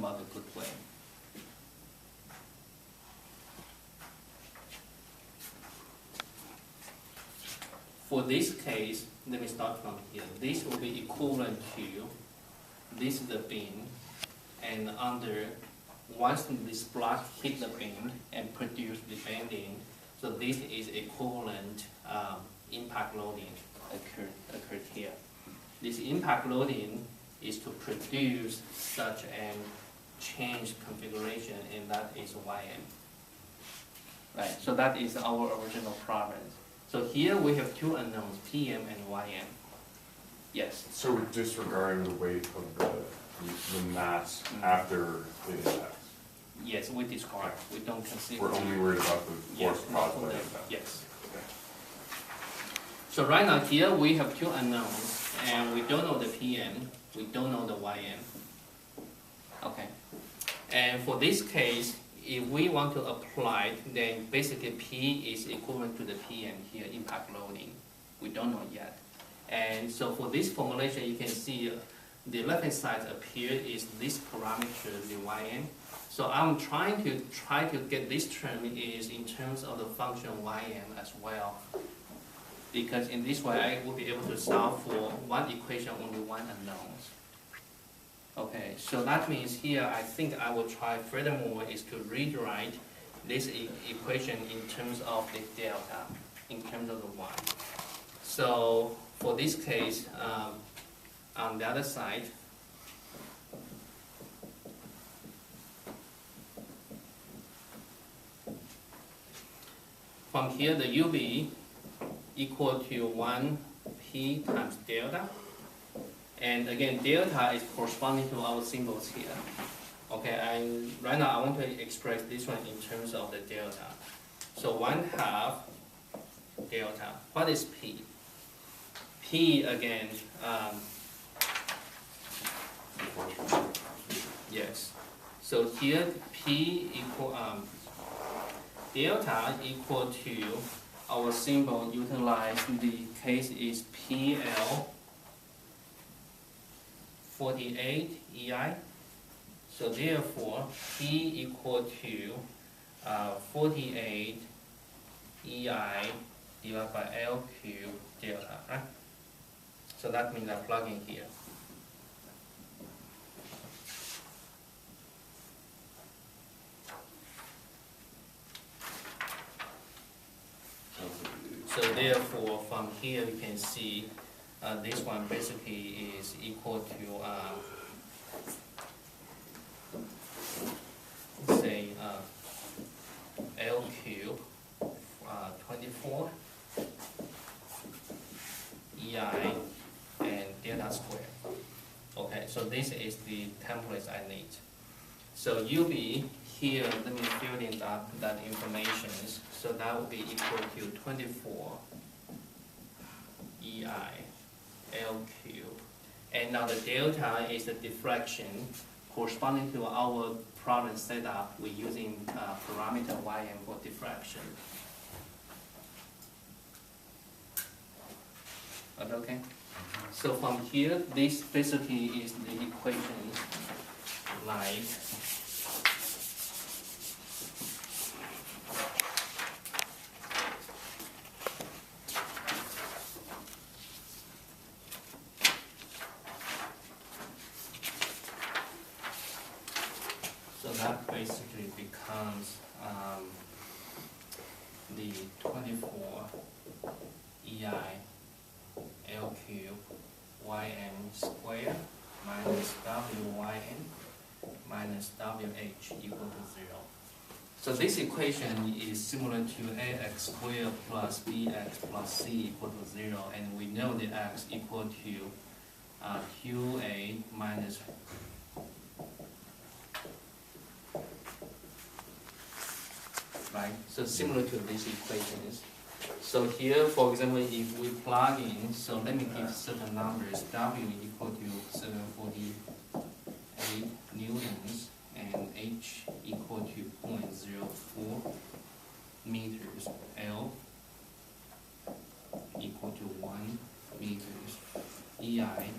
about the good way. For this case, let me start from here. This will be equivalent to this is the beam, and once this block hit the beam and produce the bending, so this is equivalent impact loading occurred here. This impact loading is to produce such a change configuration, and that is Ym. Right, so that is our original problem. So here we have two unknowns, Pm and Ym. Yes? So we're disregarding the weight of the mass after the impact? Yes, we discard. We don't consider. We're only worried about the force caused by the that. impact? Yes. Okay. So right now here we have two unknowns, and we don't know the Pm, we don't know the Ym. Okay. And for this case, if we want to apply, then basically P is equivalent to the Pm here, impact loading. We don't know yet. And so for this formulation, you can see the left-hand side up here is this parameter, the Ym. So I'm trying to get this term is in terms of the function Ym as well. Because in this way, I will be able to solve for one equation, only one unknown. Okay, so that means here, I think I will try furthermore is to rewrite this equation in terms of the delta, in terms of the y. So for this case, on the other side, from here the UB equal to 1p times delta. And again, delta is corresponding to our symbols here. Okay, and right now I want to express this one in terms of the delta. So 1/2 delta. What is P? P again, yes. So here P equal, delta equal to our symbol utilized, the case is PL 48 EI. So therefore, P equal to 48 EI divided by L cubed delta, right? So that means I plug in here. So therefore, from here you can see this one basically is equal to say L cubed 24 EI and delta squared. Okay, so this is the template I need. So UB here, let me fill in that information. So that will be equal to 24 EI L cubed. And now the delta is the diffraction corresponding to our problem setup. We're using parameter Ym for diffraction. Okay? So from here, this basically is the equation like so that basically becomes the 24 EI L cubed Ym squared minus Wyn minus Wh equal to 0. So this equation is similar to ax squared plus bx plus c equal to 0, and we know the x equal to qa minus right. So similar to these equations. So here, for example, if we plug in, so let me give certain numbers. W equal to 748 newtons and H equal to 0.04 meters. L equal to 1 meters. EI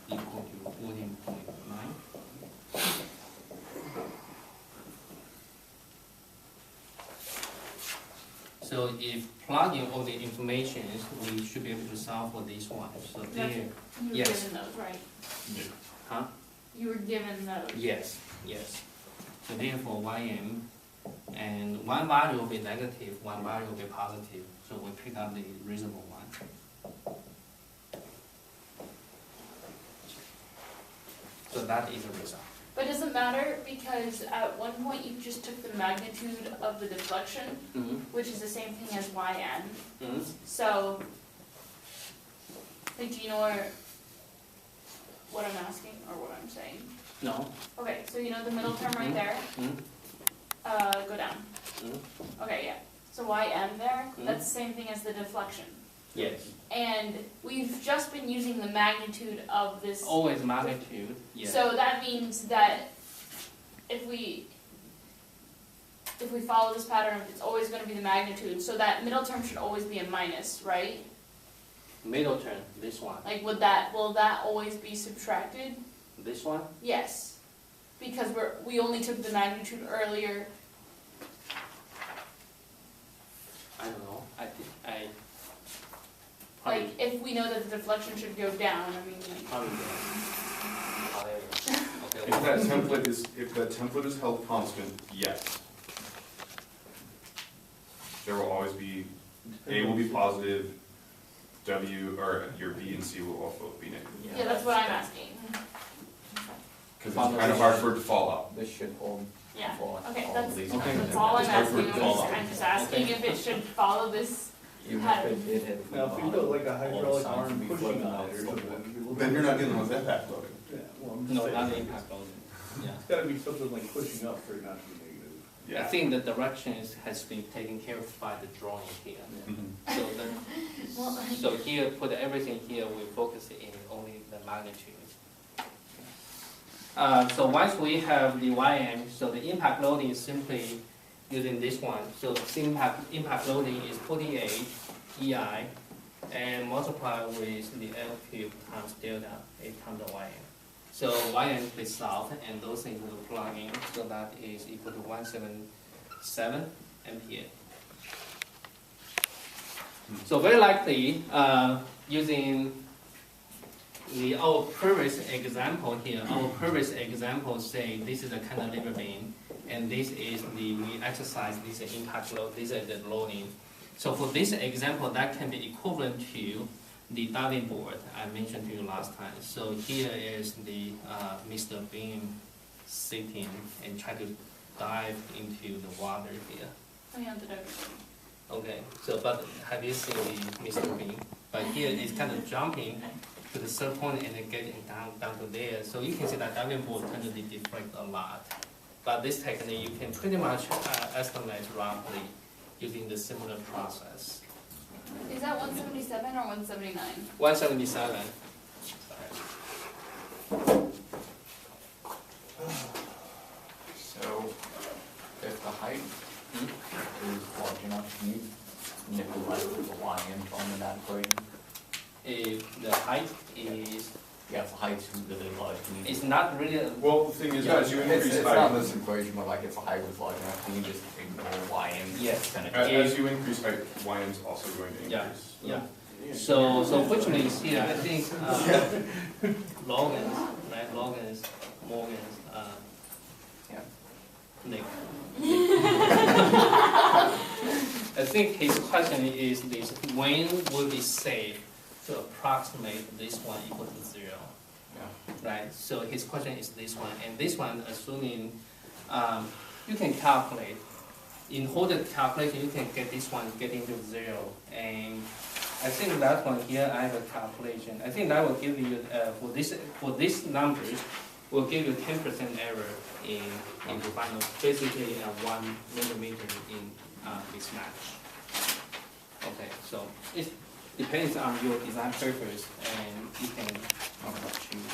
equal to 14.9. So if plugging all the information, we should be able to solve for this one. So there, You were yes. given those, right? Huh? You were given those. Yes, yes. So therefore ym, and one value will be negative, one value will be positive. So we pick up the reasonable one. So that is a result. But it doesn't matter because at one point you just took the magnitude of the deflection, Mm-hmm. which is the same thing as yn. Mm-hmm. So, like, do you know what I'm asking or what I'm saying? No. Okay, so you know the middle term right there? Mm-hmm. Go down. Mm-hmm. Okay, yeah. So yn there, Mhm. that's the same thing as the deflection. Yes. And we've just been using the magnitude of this. Always magnitude. Yes. So that means that if we follow this pattern, it's always going to be the magnitude. So that middle term should always be a minus, right? Middle term, this one. Like, will that always be subtracted? This one? Yes, because we only took the magnitude earlier. I don't know. Like, if we know that the deflection should go down, I mean, like, Probably. Okay. If that template is held constant, yes. There will always be, A will be positive, W, or your B and C will also be negative. yeah, that's what I'm asking. Because it's kind of hard for it to fall out. This should hold. Yeah, for okay, all that's, these okay. kinds of that's all I'm It's hard for it asking. to fall out. I'm just asking if it should follow this. Even if it did hit the Now, if you bottom, put like a all the hydraulic signs arm would be pushing flipping on out it or so something. much. it'd be a little Then you're not dealing with impact loading. Yeah, well, I'm just No, saying, not the impact loading. Yeah. It's gotta be something like pushing up for it not to be negative. I Yeah. think the directions has been taken care of by the drawing here. Mhm. So, Well, so here, put everything here, we focus in only the magnitude. So once we have the ym, so the impact loading is simply using this one. So the impact loading is 48 EI and multiply with the L cube times delta, 8 times the ym. So ym is solved and those things will plug in, so that is equal to 177 MPa. So very likely, using our previous example here, our previous example say this is a cantilever beam, and this is we exercise this impact load, this is the loading. So for this example, that can be equivalent to the diving board I mentioned to you last time. So here is the Mr. Beam sitting and try to dive into the water here. I have the diagram. Okay, so but have you seen the Mr. Beam? But here it's kind of jumping to the third point and then getting down to there. So you can see that diving board tends to deflect a lot. But this technique you can pretty much estimate roughly using the similar process. Is that 177 or 179? 177. So, if the height is large enough, can you manipulate the ym term in that equation? If the height is, Yeah, if the height's really large, can you? it's not really, Well, the thing is, Yeah, as you increase it's not height, this equation, but like if the height was large enough, can you just ignore ym? Yes. Then it- as you increase height, ym is also going to Yeah. increase. yeah. So fortunately here, I think Logan's, right, Morgan's, Yeah. Nick. I think his question is this: when will be safe to approximate this one equal to 0? Yeah. Right. So his question is this one, and this one assuming you can calculate. In order calculation, you can get this one getting to 0, and I think that one here I have a calculation. I think that will give you for this numbers will give you 10% error in the final, basically 1 millimeter in mismatch. Okay, so it depends on your design purpose, and you can choose.